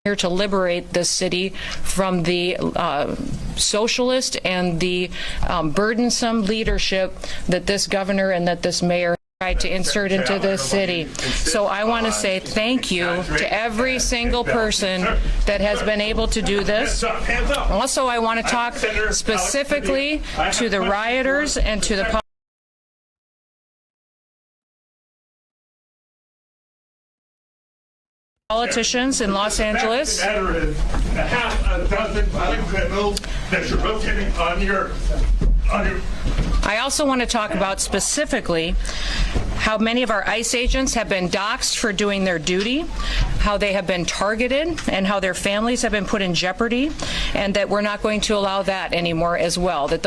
here to liberate this city from the socialist and the burdensome leadership that this governor and that this mayor tried to insert into this city. So I want to say thank you to every single person that has been able to do this. Also, I want to talk specifically to the rioters and to the politicians in Los Angeles. A half a dozen violent criminals that you're rotating on your. I also want to talk about specifically how many of our ICE agents have been doxxed for doing their duty, how they have been targeted, and how their families have been put in jeopardy, and that we're not going to allow that anymore as well. That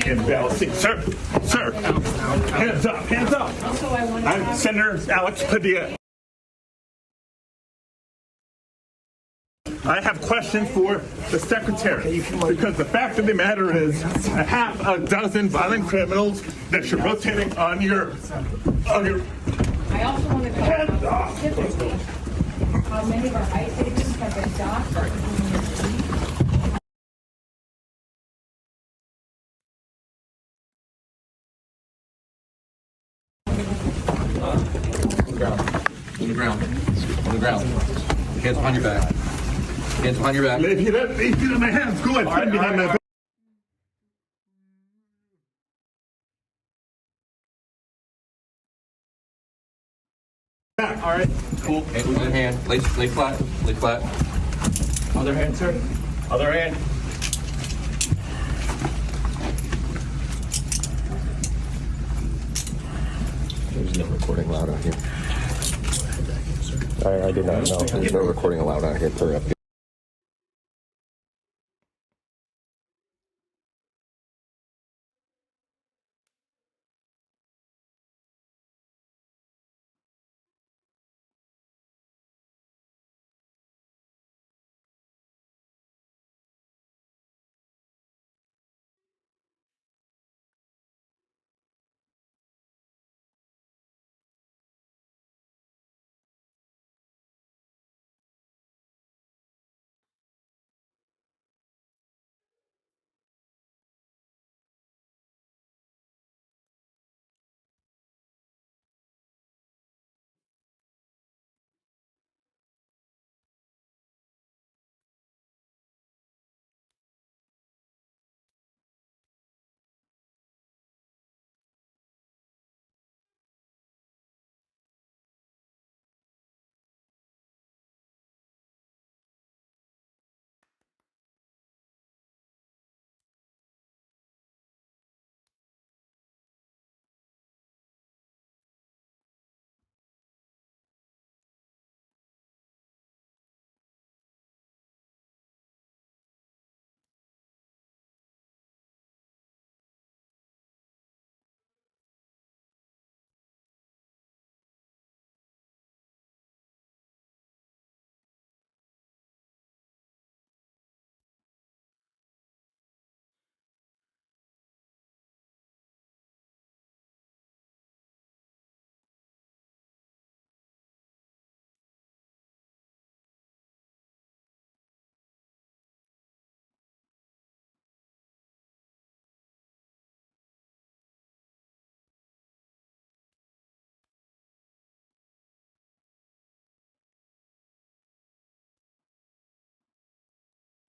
and balancing. Sir, hands up, hands up. I'm Senator Alex Padilla. I have questions for the Secretary, because the fact of the matter is a half a dozen violent criminals that you're rotating on your I also want to hands off. how many of our ICE agents have been doxxed. On the ground. On the ground. Hands behind your back. Hands behind your back. If you let me get in my hands, go ahead, put them behind my back. All right. Cool. One hand. Lay flat. Lay flat. Other hand, sir. Other hand. There's no recording allowed out here. I did not know. There's no recording allowed out here per FB.